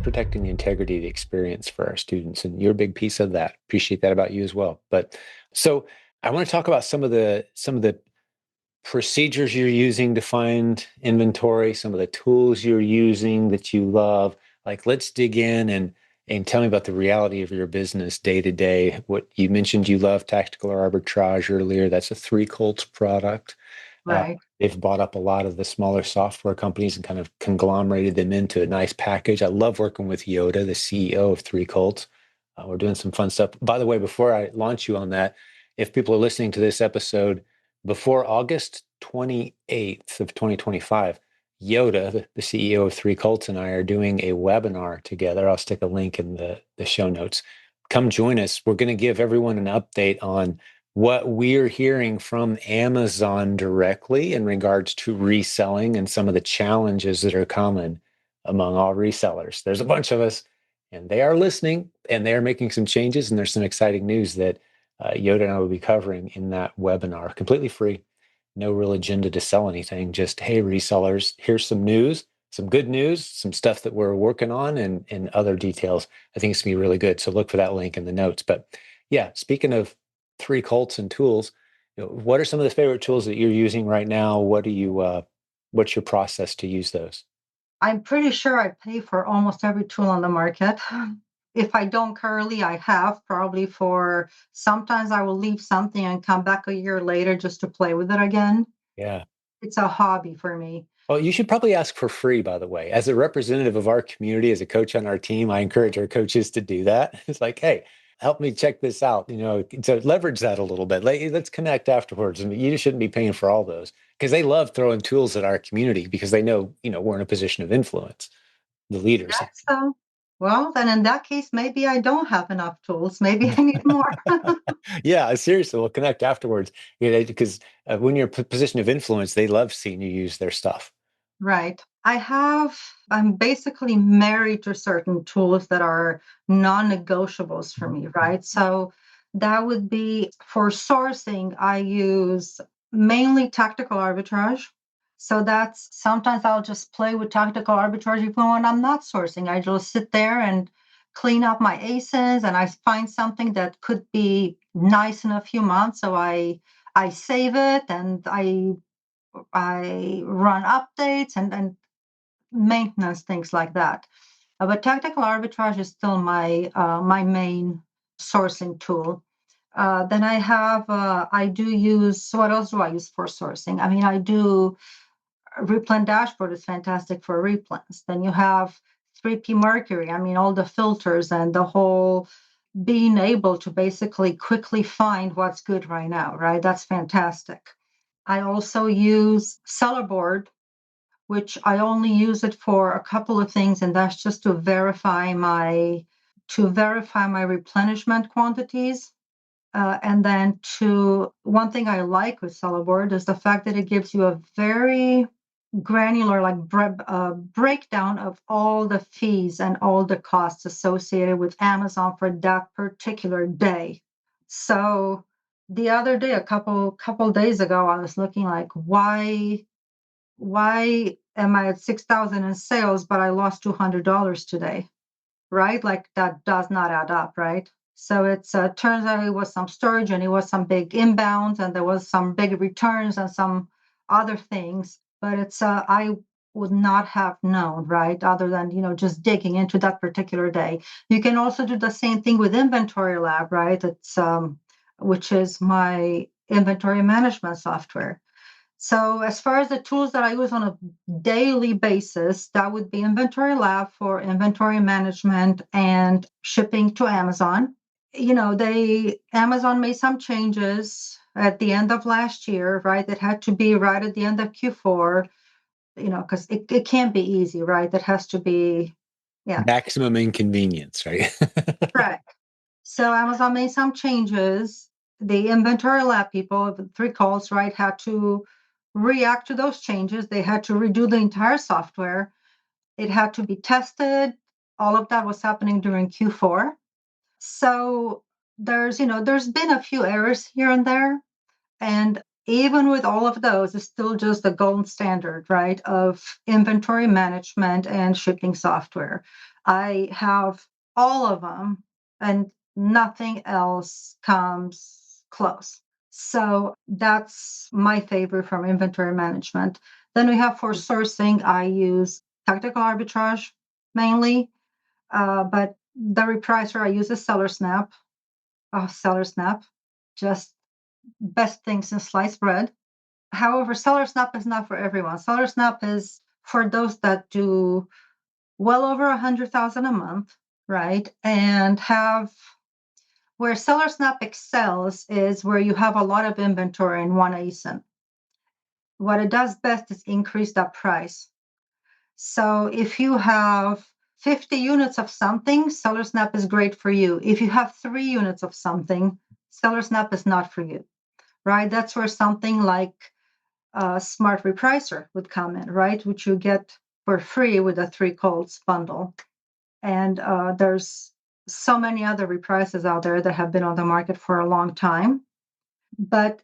Protecting the integrity of the experience for our students, and you're a big piece of that. Appreciate that about you as well. But so I want to talk about some of the procedures you're using to find inventory, some of the tools you're using that you love. Like, let's dig in and tell me about the reality of your business day to day. What you mentioned, you love tactical arbitrage earlier. That's a Three Colts product. Uh, Right. they've bought up a lot of the smaller software companies and kind of conglomerated them into a nice package. I love working with Yoda, the CEO of Three Colts. We're doing some fun stuff. By the way, before I launch you on that, if people are listening to this episode before August 28th of 2025, Yoda, the CEO of Three Colts, and I are doing a webinar together. I'll stick a link in the show notes. Come join us. We're going to give everyone an update on what we're hearing from Amazon directly in regards to reselling and some of the challenges that are common among all resellers. There's a bunch of us, and they are listening, and they are making some changes, and there's some exciting news that Yoda and I will be covering in that webinar, completely free. No real agenda to sell anything, just, hey, resellers, here's some news, some good news, some stuff that we're working on, and other details. I think it's going to be really good. So look for that link in the notes. But yeah, speaking of Three Colts and tools, what are some of the favorite tools that you're using right now? What's your process to use those? I'm pretty sure I pay for almost every tool on the market. If I don't currently, I have probably for sometimes I will leave something and come back a year later just to play with it again. Yeah. It's a hobby for me. Well, you should probably ask for free, by the way. As a representative of our community, as a coach on our team, I encourage our coaches to do that. It's like, hey, help me check this out, to leverage that a little bit. Let's connect afterwards. And you shouldn't be paying for all those because they love throwing tools at our community because they know, we're in a position of influence, the leaders. That's so. Well, then in that case, maybe I don't have enough tools. Maybe I need more. Yeah, seriously, we'll connect afterwards. Because when you're in a position of influence, they love seeing you use their stuff. Right. I'm basically married to certain tools that are non-negotiables for me, right? So that would be for sourcing, I use mainly tactical arbitrage. So that's sometimes I'll just play with tactical arbitrage even when I'm not sourcing. I just sit there and clean up my ASINs and I find something that could be nice in a few months. So I save it and I run updates and maintenance, things like that. But tactical arbitrage is still my main sourcing tool. Then I do use, what else do I use for sourcing? I mean, I do Replan dashboard is fantastic for replans. Then you have 3P Mercury. I mean, all the filters and the whole being able to basically quickly find what's good right now, right? That's fantastic. I also use Sellerboard, which I only use it for a couple of things, and that's just to verify my replenishment quantities. And then one thing I like with Sellerboard is the fact that it gives you a very granular breakdown of all the fees and all the costs associated with Amazon for that particular day. So the other day, a couple days ago, I was looking like, why am I at 6,000 in sales, but I lost $200 today, right? Like that does not add up, right? So it's turns out it was some storage and it was some big inbounds and there was some big returns and some other things, but I would not have known, right? Other than, just digging into that particular day. You can also do the same thing with Inventory Lab, right? It's which is my inventory management software. So as far as the tools that I use on a daily basis, that would be Inventory Lab for inventory management and shipping to Amazon. Amazon made some changes at the end of last year, right? It had to be right at the end of Q4, because it can't be easy, right? It has to be, yeah, Maximum inconvenience, right? correct. So Amazon made some changes. The Inventory Lab people, the 3 calls, right, had to react to those changes. They had to redo the entire software. It had to be tested. All of that was happening during Q4. So there's been a few errors here and there. And even with all of those, it's still just the gold standard, right, of inventory management and shipping software. I have all of them, and nothing else comes close. So that's my favorite from inventory management. Then we have for sourcing, I use tactical arbitrage mainly, but The repricer I use is SellerSnap. SellerSnap, just best thing since sliced bread. However, SellerSnap is not for everyone. SellerSnap is for those that do well over 100,000 a month, right? And have where SellerSnap excels is where you have a lot of inventory in one ASIN. What it does best is increase that price. So if you have 50 units of something, SellerSnap is great for you. If you have 3 units of something, SellerSnap is not for you, right? That's where something like a Smart Repricer would come in, right? Which you get for free with a 3 calls bundle. And there's so many other reprices out there that have been on the market for a long time. But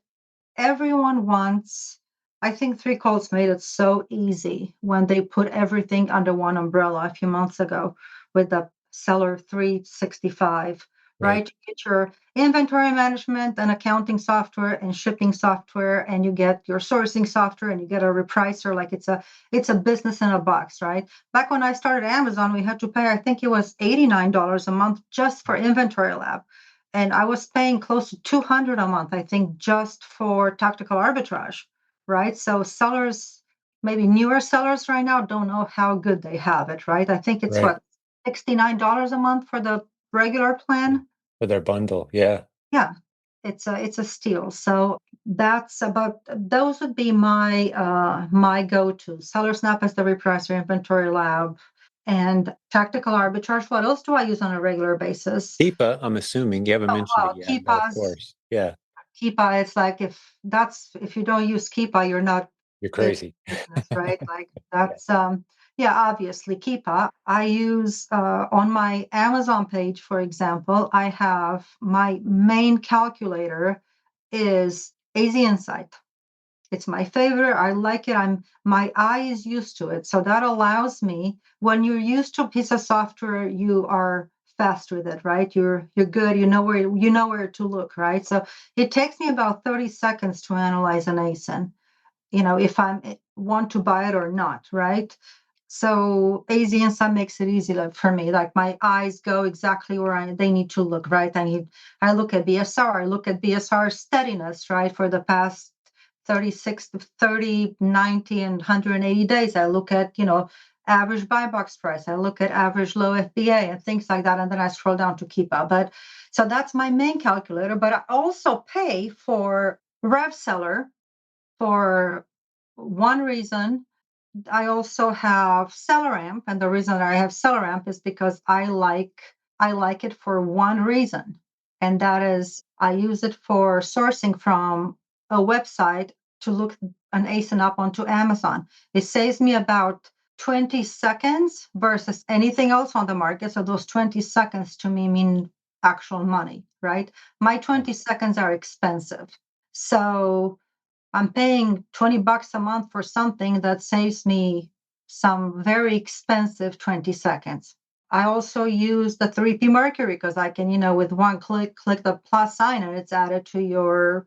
everyone wants, I think 3calls made it so easy when they put everything under one umbrella a few months ago with the Seller 365, Right. right? You get your inventory management and accounting software and shipping software, and you get your sourcing software, and you get a repricer. Like it's a business in a box, right? Back when I started Amazon, we had to pay, I think it was $89 a month just for Inventory Lab. And I was paying close to 200 a month, I think, just for tactical arbitrage, right? So sellers, maybe newer sellers right now, don't know how good they have it, right? I think it's Right. what, $69 a month for the regular plan. For their bundle. Yeah. Yeah, it's a steal. So that's about those would be my go-to. SellerSnap is the repricer, Inventory Lab, and tactical arbitrage. What else do I use on a regular basis? Keepa, I'm assuming you haven't Oh, mentioned it well, yet, but of Keepa's course. Yeah. Keepa, it's like if you don't use Keepa, you're not You're in crazy. business, right? Like Yeah. that's yeah, obviously Keepa. I use on my Amazon page, for example, I have my main calculator is AZ Insight. It's my favorite. I like it. My eye is used to it. So that allows me, when you're used to a piece of software, you are fast with it, right? You're good. You know where to look, right? So it takes me about 30 seconds to analyze an ASIN, if I want to buy it or not, right? So AZ Insight makes it easy for me. Like my eyes go exactly where they need to look, right? I look at BSR, I look at BSR steadiness, right? For the past 36 to 30, 90, and 180 days. I look at, average buy box price. I look at average low FBA and things like that. And then I scroll down to Keepa. But so that's my main calculator. But I also pay for RevSeller for one reason. I also have SellerAmp, and the reason that I have SellerAmp is because I like it for one reason, and that is I use it for sourcing from a website to look an ASIN up onto Amazon. It saves me about 20 seconds versus anything else on the market. So those 20 seconds to me mean actual money, right? My 20 seconds are expensive. So I'm paying $20 a month for something that saves me some very expensive 20 seconds. I also use the 3P Mercury because I can, with one click the plus sign and it's added to your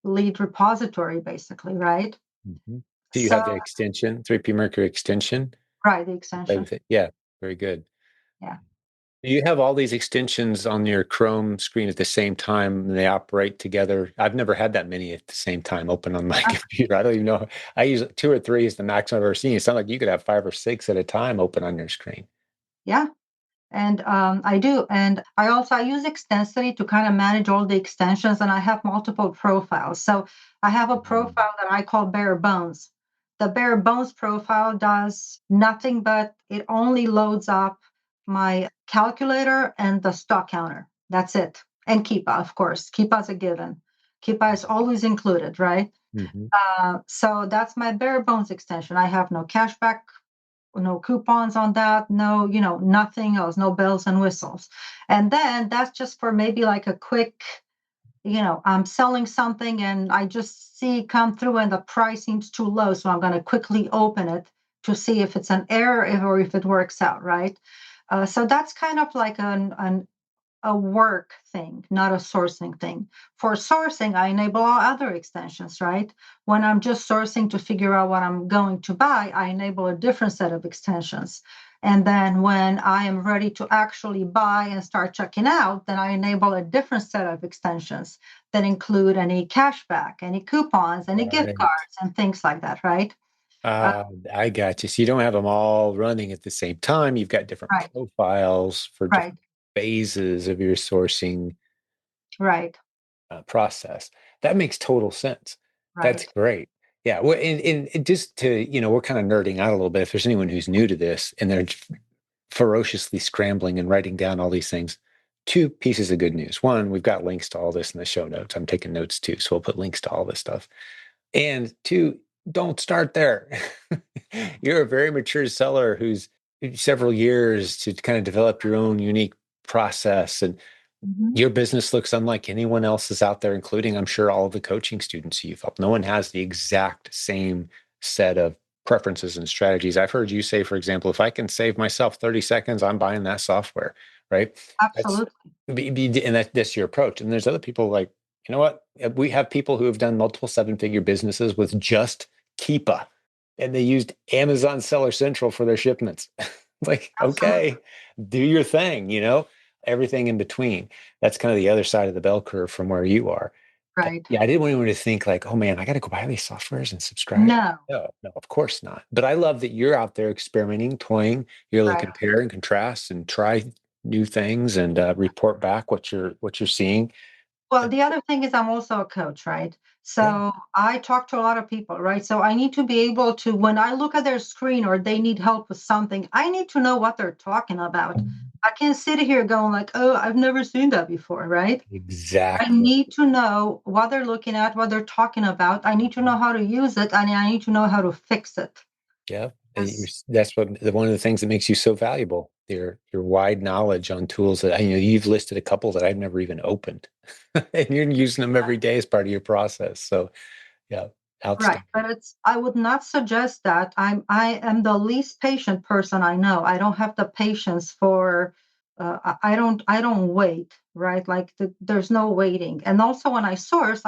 lead repository, basically, right? Mm-hmm. Do you So, have the extension, 3P Mercury extension? right, the To play extension. with it? Yeah, very good. Yeah. Do you have all these extensions on your Chrome screen at the same time and they operate together? I've never had that many at the same time open on my computer. I don't even know. I use 2 or 3 is the maximum I've ever seen. It sounds like you could have 5 or 6 at a time open on your screen. Yeah. And I do. And I use Extensity to kind of manage all the extensions, and I have multiple profiles. So I have a profile that I call bare bones. The bare bones profile does nothing but it only loads up my calculator and the stock counter. That's it. And Keepa, of course. Keepa's a given. Keepa is always included, right? Mm-hmm. So that's my bare bones extension. I have no cashback, no coupons on that, no, nothing else, no bells and whistles. And then that's just for maybe like a quick, I'm selling something and I just see come through and the price seems too low. So I'm going to quickly open it to see if it's an error or if it works out, right? So that's kind of like a work thing, not a sourcing thing. For sourcing, I enable all other extensions, right? When I'm just sourcing to figure out what I'm going to buy, I enable a different set of extensions. And then when I am ready to actually buy and start checking out, then I enable a different set of extensions that include any cashback, any coupons, any gift Right. cards, and things like that, right? Uh, I got you. So you don't have them all running at the same time. You've got different right, profiles for right, different phases of your sourcing right, process. That makes total sense. That's right. great. Yeah. Well, and just to, we're kind of nerding out a little bit. If there's anyone who's new to this and they're ferociously scrambling and writing down all these things, two pieces of good news. One, we've got links to all this in the show notes. I'm taking notes too. So we'll put links to all this stuff. And two, don't start there. You're a very mature seller who's several years to kind of develop your own unique process. And Mhm. your business looks unlike anyone else's out there, including, I'm sure, all of the coaching students you've helped. No one has the exact same set of preferences and strategies. I've heard you say, for example, if I can save myself 30 seconds, I'm buying that software, right? That's Absolutely. and that's your approach. And there's other people like, you know what? We have people who have done multiple seven-figure businesses with just Keepa, and they used Amazon Seller Central for their shipments. Like, Absolutely. okay, do your thing, everything in between. That's kind of the other side of the bell curve from where you are. But Right. yeah, I didn't want anyone to think like, oh man, I got to go buy these softwares and subscribe. No, No, no, of course not. But I love that you're out there experimenting, toying. You're able to right. compare and contrast and try new things and report back what you're seeing. Well, the other thing is I'm also a coach, right? Yeah, So I talk to a lot of people, right? So I need to be able to, when I look at their screen or they need help with something, I need to know what they're talking about. I can't sit here going like, oh, I've never seen that before, right? I exactly. need to know what they're looking at, what they're talking about. I need to know how to use it, and I need to know how to fix it. Yeah, and Yes. that's one of the things that makes you so valuable. Your wide knowledge on tools that you've listed a couple that I've never even opened, and you're using them every day as part of your process. So yeah, Right, outstanding. but I would not suggest that. I am the least patient person I know. I don't have the patience for I don't wait, right? Like there's no waiting. And also when I source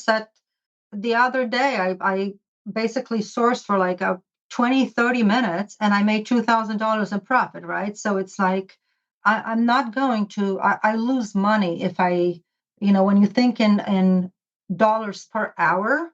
at the other day I basically sourced for like a 20, 30 minutes and I made $2,000 in profit, right? So it's like I'm not going to I lose money if when you think in dollars per hour,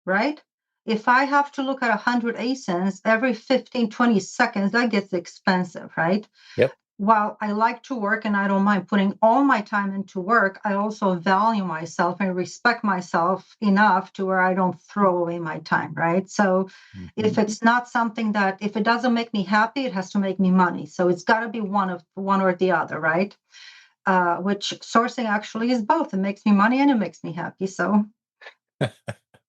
right? If I have to look at 100 ASINs every 15, 20 seconds, that gets expensive, right? Yep. While I like to work and I don't mind putting all my time into work, I also value myself and respect myself enough to where I don't throw away my time, right? So Mhm. if it's not something that if it doesn't make me happy, it has to make me money. So it's got to be one or the other, right? Which sourcing actually is both. It makes me money and it makes me happy. So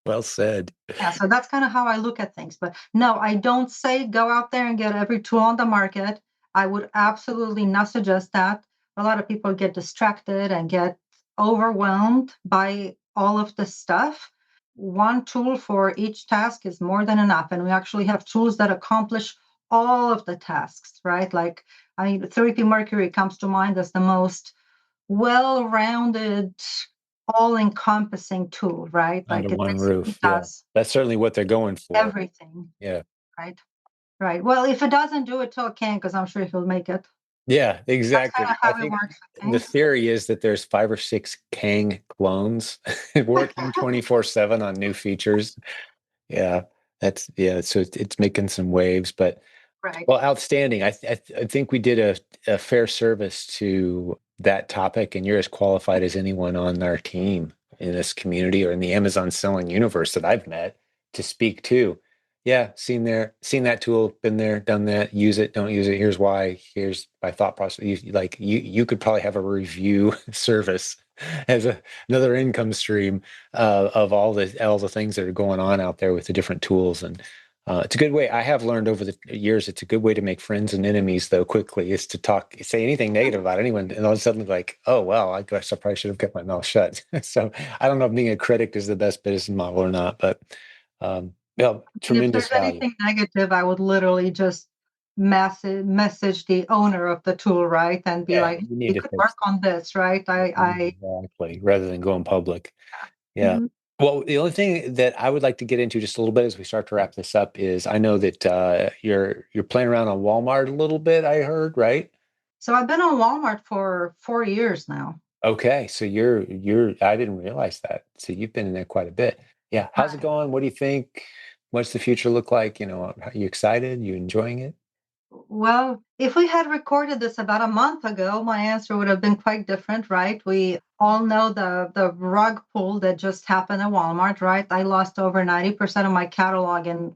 Well said. yeah, so that's kind of how I look at things. But no, I don't say go out there and get every tool on the market. I would absolutely not suggest that. A lot of people get distracted and get overwhelmed by all of this stuff. One tool for each task is more than enough. And we actually have tools that accomplish all of the tasks, right? Like, I mean, 3P Mercury comes to mind as the most well-rounded, all-encompassing tool, right? Under Like it one basically roof. Yeah, does that's certainly what they're going for. everything, Yeah. right? Right. Well, if it doesn't do it, tell Ken, because I'm sure he'll make it. Yeah, That's kind exactly. of I how it think works with the things. theory is that there's 5 or 6 Kang clones working 24/7 on new features. Yeah, yeah. So it's making some waves, but Right. well, outstanding. I think we did a fair service to that topic, and you're as qualified as anyone on our team in this community or in the Amazon selling universe that I've met to speak to. Yeah, seen that tool, been there, done that. Use it, don't use it. Here's why. Here's my thought process. You could probably have a review service as another income stream of all the things that are going on out there with the different tools. And it's a good way. I have learned over the years, it's a good way to make friends and enemies, though, quickly, is to say anything negative about anyone. And all of a sudden, like, oh, well, I guess I probably should have kept my mouth shut. So I don't know if being a critic is the best business model or not, but yeah, And if tremendous there's value. anything negative, I would literally just message the owner of the tool, right? And be Yeah, like, you need you to could work fix on this, right? it. Exactly. Rather than going public. Yeah. Mhm. Well, the only thing that I would like to get into just a little bit as we start to wrap this up is I know that you're playing around on Walmart a little bit, I heard, right? So I've been on Walmart for 4 years now. Okay, so you're I didn't realize that. So you've been in there quite a bit. Yeah. How's it Right. going? What do you think? What's the future look like? Are you excited? You enjoying it? Well, if we had recorded this about a month ago, my answer would have been quite different, right? We all know the rug pull that just happened at Walmart, right? I lost over 90% of my catalog and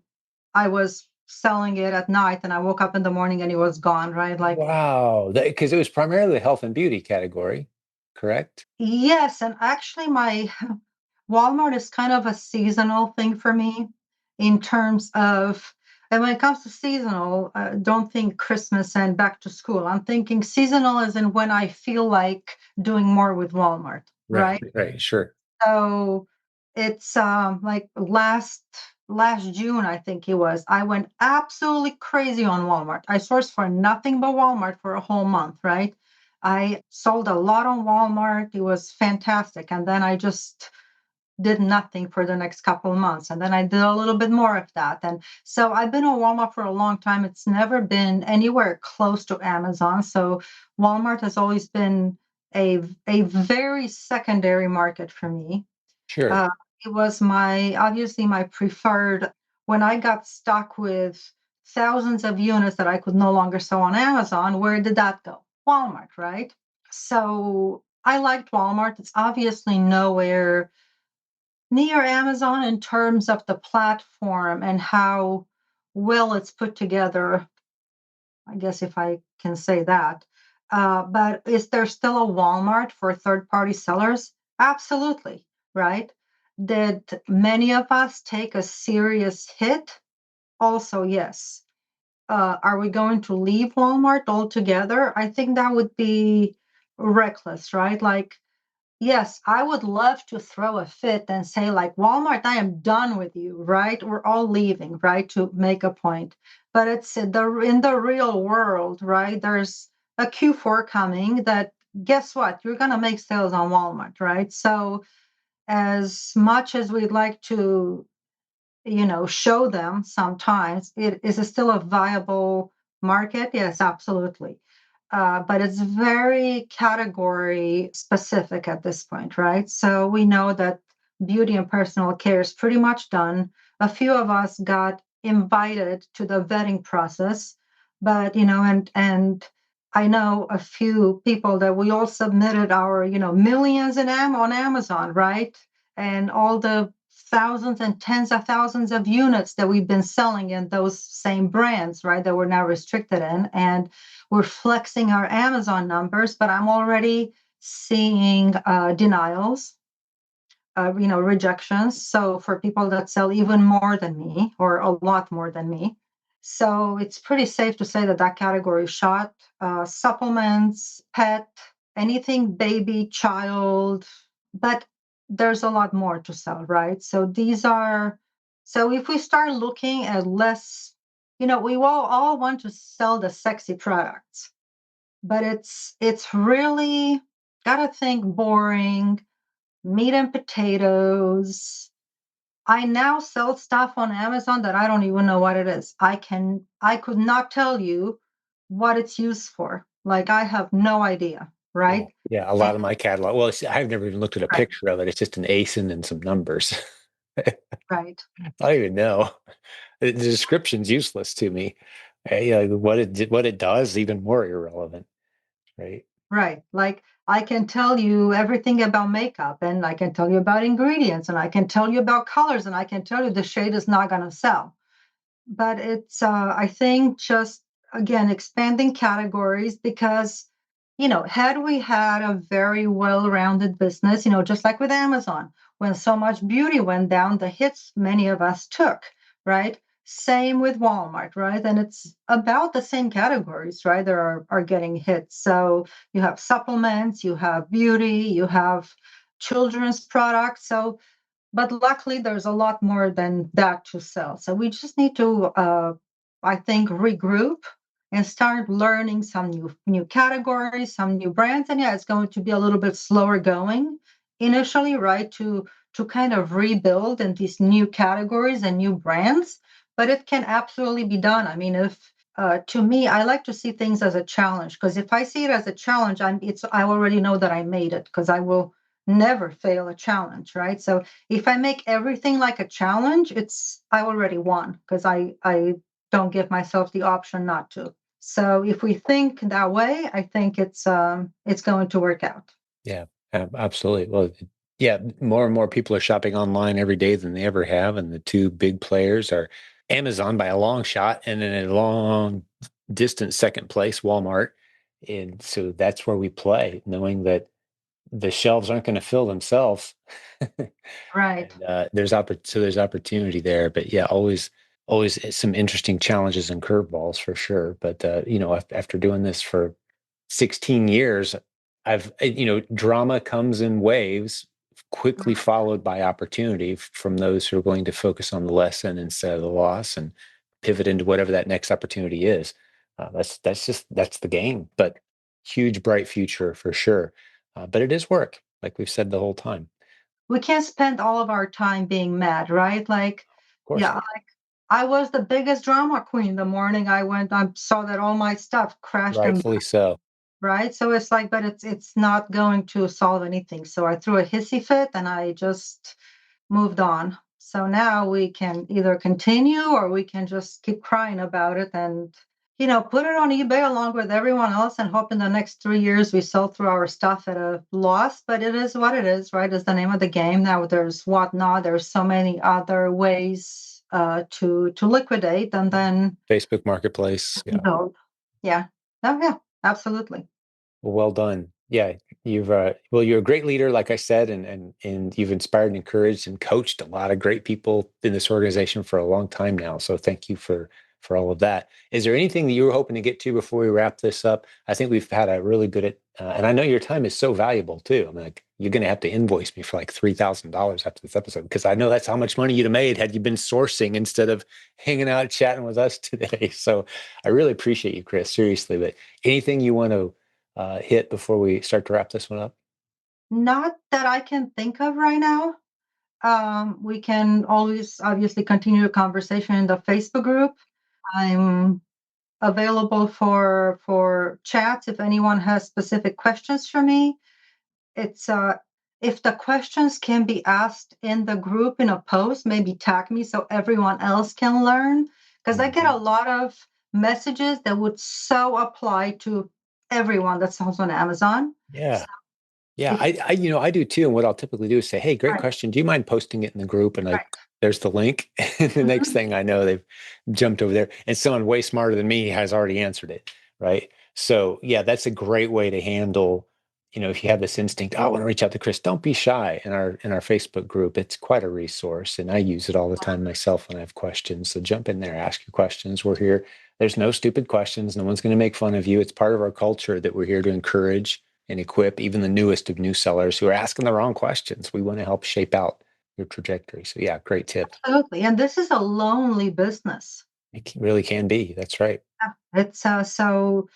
I was selling it at night and I woke up in the morning and it was gone, right? Like, Wow. Because it was primarily the health and beauty category, correct? yes, and actually my Walmart is kind of a seasonal thing for me in terms of, and when it comes to seasonal, don't think Christmas and back to school. I'm thinking seasonal as in when I feel like doing more with Walmart, Right, right? right, sure. So it's like last June, I think it was. I went absolutely crazy on Walmart. I sourced for nothing but Walmart for a whole month, right? I sold a lot on Walmart. It was fantastic. And then I just did nothing for the next couple of months. And then I did a little bit more of that. And so I've been on Walmart for a long time. It's never been anywhere close to Amazon. So Walmart has always been a very secondary market for me. Sure. Uh, it was obviously my preferred when I got stuck with thousands of units that I could no longer sell on Amazon. Where did that go? Walmart, right? So I liked Walmart. It's obviously nowhere near Amazon in terms of the platform and how well it's put together. I guess if I can say that. But is there still a Walmart for third party sellers? Absolutely, right? Did many of us take a serious hit? Also, yes. Are we going to leave Walmart altogether? I think that would be reckless, right? Like, yes, I would love to throw a fit and say, like, Walmart, I am done with you, right? We're all leaving, right? To make a point. But it's in the real world, right? There's a Q4 coming that guess what? You're gonna make sales on Walmart, right? So as much as we'd like to show them sometimes it is still a viable market. Yes, absolutely. But it's very category specific at this point, right? So we know that beauty and personal care is pretty much done. A few of us got invited to the vetting process, but and I know a few people that we all submitted our millions on Amazon, right? And all the thousands and tens of thousands of units that we've been selling in those same brands, right? That we're now restricted in. And we're flexing our Amazon numbers, but I'm already seeing denials, rejections. So for people that sell even more than me or a lot more than me. So it's pretty safe to say that that category is shot. Supplements, pet, anything baby, child, but there's a lot more to sell, right? So if we start looking at less, we all want to sell the sexy products, but it's really gotta think boring, meat and potatoes. I now sell stuff on Amazon that I don't even know what it is. I could not tell you what it's used for. Like I have no idea, Yeah. right? Yeah. A And, lot of my catalog. Well, I've never even looked at a right, picture of it. It's just an ASIN and some numbers. I right, don't even know. The description's useless to me. What it does is even more irrelevant, right? right. Like I can tell you everything about makeup and I can tell you about ingredients and I can tell you about colors and I can tell you the shade is not going to sell. But it's I think just again expanding categories because had we had a very well-rounded business, just like with Amazon, when so much beauty went down, the hits many of us took, right? Same with Walmart, right? And it's about the same categories, right? That are getting hit. So you have supplements, you have beauty, you have children's products. So but luckily there's a lot more than that to sell, so we just need to I think regroup and start learning some new categories, some new brands. And yeah, it's going to be a little bit slower going initially, right, to to kind of rebuild in these new categories and new brands, but it can absolutely be done. I mean, if to me, I like to see things as a challenge, because if I see it as a challenge, I already know that I made it, because I will never fail a challenge, right? So if I make everything like a challenge, I already won, because I don't give myself the option not to. So if we think that way, I think it's going to work out. Yeah, absolutely. Well, yeah, more and more people are shopping online every day than they ever have, and the two big players are Amazon by a long shot, and then a long distant second place, Walmart. And so that's where we play, knowing that the shelves aren't going to fill themselves. Right. And there's opportunity there, but yeah, always some interesting challenges and curveballs for sure. But after doing this for 16 years, drama comes in waves, quickly followed by opportunity from those who are willing to focus on the lesson instead of the loss and pivot into whatever that next opportunity is. That's the game, but huge bright future for sure. But it is work, like we've said the whole time. We can't spend all of our time being mad, right? Like, Of course yeah, not. I was the biggest drama queen the morning I saw that all my stuff crashed and Rightfully so. right. So it's like, but it's not going to solve anything. So I threw a hissy fit and I just moved on. So now we can either continue or we can just keep crying about it and, put it on eBay along with everyone else and hope in the next 3 years we sell through our stuff at a loss. But it is what it is, right? Is the name of the game. Now there's whatnot. There's so many other ways to liquidate, and then Facebook Marketplace. Yeah. build. Yeah. Oh yeah, absolutely. Well done. Yeah, you're a great leader, like I said, and you've inspired and encouraged and coached a lot of great people in this organization for a long time now. So thank you for all of that. Is there anything that you were hoping to get to before we wrap this up? I think we've had a really good, and I know your time is so valuable too. I'm like, you're going to have to invoice me for like $3,000 after this episode, because I know that's how much money you'd have made had you been sourcing instead of hanging out chatting with us today. So I really appreciate you, Chris, seriously. But anything you want to hit before we start to wrap this one up? Not that I can think of right now. We can always obviously continue a conversation in the Facebook group. I'm available for chats if anyone has specific questions for me. It's if the questions can be asked in the group in a post, maybe tag me so everyone else can learn. Because I get a lot of messages that would so apply to everyone that sells on Amazon. Yeah. So Yeah, if I do too. And what I'll typically do is say, "Hey, great right, question. Do you mind posting it in the group?" And right. there's the link. And the next Mhm. thing I know, they've jumped over there, and someone way smarter than me has already answered it. Right. So yeah, that's a great way to handle. If you have this instinct, "Oh, I want to reach out to Chris," don't be shy. In our Facebook group, it's quite a resource, and I use it all the time myself when I have questions. So jump in there, ask your questions. We're here. There's no stupid questions. No one's going to make fun of you. It's part of our culture that we're here to encourage and equip even the newest of new sellers who are asking the wrong questions. We want to help shape out your trajectory. So yeah, great tip. Absolutely. And this is a lonely business. Really can be. That's right. Yeah. It's so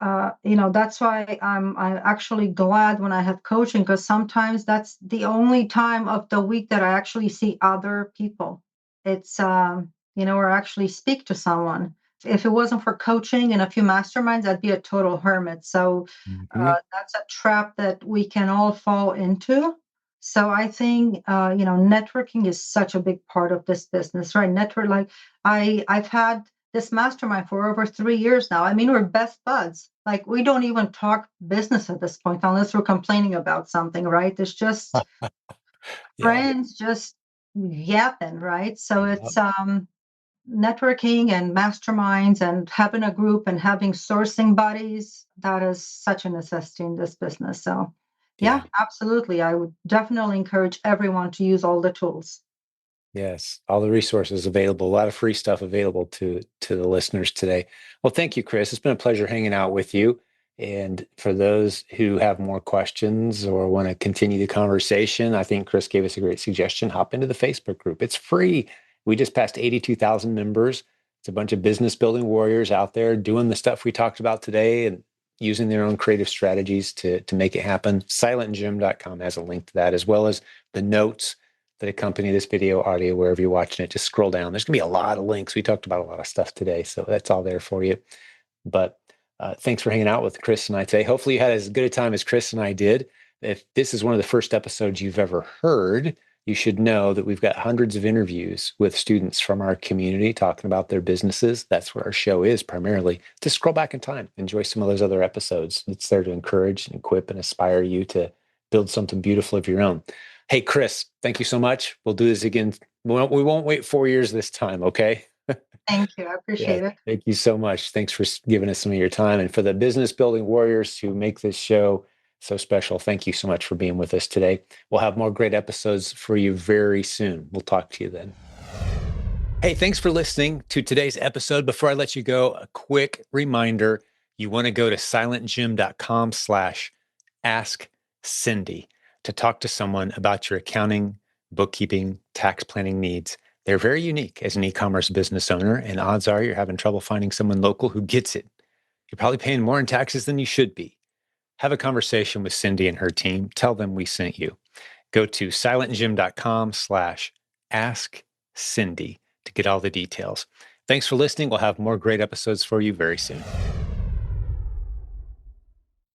that's why I'm actually glad when I have coaching, because sometimes that's the only time of the week that I actually see other people. It's or actually speak to someone. If it wasn't for coaching and a few masterminds, I'd be a total hermit. So Mhm. that's a trap that we can all fall into. So I think networking is such a big part of this business, right? Network, like I've had this mastermind for over 3 years now. I mean, we're best buds. Like we don't even talk business at this point unless we're complaining about something, right? It's just Yeah. friends just yapping, right? So Yep. it's networking and masterminds and having a group and having sourcing buddies. That is such a necessity in this business. So yeah, Yeah. absolutely. I would definitely encourage everyone to use all the tools. Yes. All the resources available, a lot of free stuff available to the listeners today. Well, thank you, Chris. It's been a pleasure hanging out with you. And for those who have more questions or want to continue the conversation, I think Chris gave us a great suggestion. Hop into the Facebook group. It's free. We just passed 82,000 members. It's a bunch of business building warriors out there doing the stuff we talked about today and using their own creative strategies to make it happen. Silentjim.com has a link to that, as well as the notes that accompany this video, audio, wherever you're watching it. Just scroll down. There's going to be a lot of links. We talked about a lot of stuff today, so that's all there for you. But thanks for hanging out with Chris and I today. Hopefully you had as good a time as Chris and I did. If this is one of the first episodes you've ever heard, you should know that we've got hundreds of interviews with students from our community talking about their businesses. That's what our show is primarily. Just scroll back in time, enjoy some of those other episodes. It's there to encourage and equip and aspire you to build something beautiful of your own. Hey, Chris, thank you so much. We'll do this again. We won't wait 4 years this time, okay? Thank you. I appreciate it. Thank you so much. Thanks for giving us some of your time. And for the business building warriors who make this show so special, thank you so much for being with us today. We'll have more great episodes for you very soon. We'll talk to you then. Hey, thanks for listening to today's episode. Before I let you go, a quick reminder, you want to go to silentjim.com/askcindy to talk to someone about your accounting, bookkeeping, tax planning needs. They're very unique as an e-commerce business owner, and odds are you're having trouble finding someone local who gets it. You're probably paying more in taxes than you should be. Have a conversation with Cindy and her team. Tell them we sent you. Go to silentjim.com/askcindy to get all the details. Thanks for listening. We'll have more great episodes for you very soon.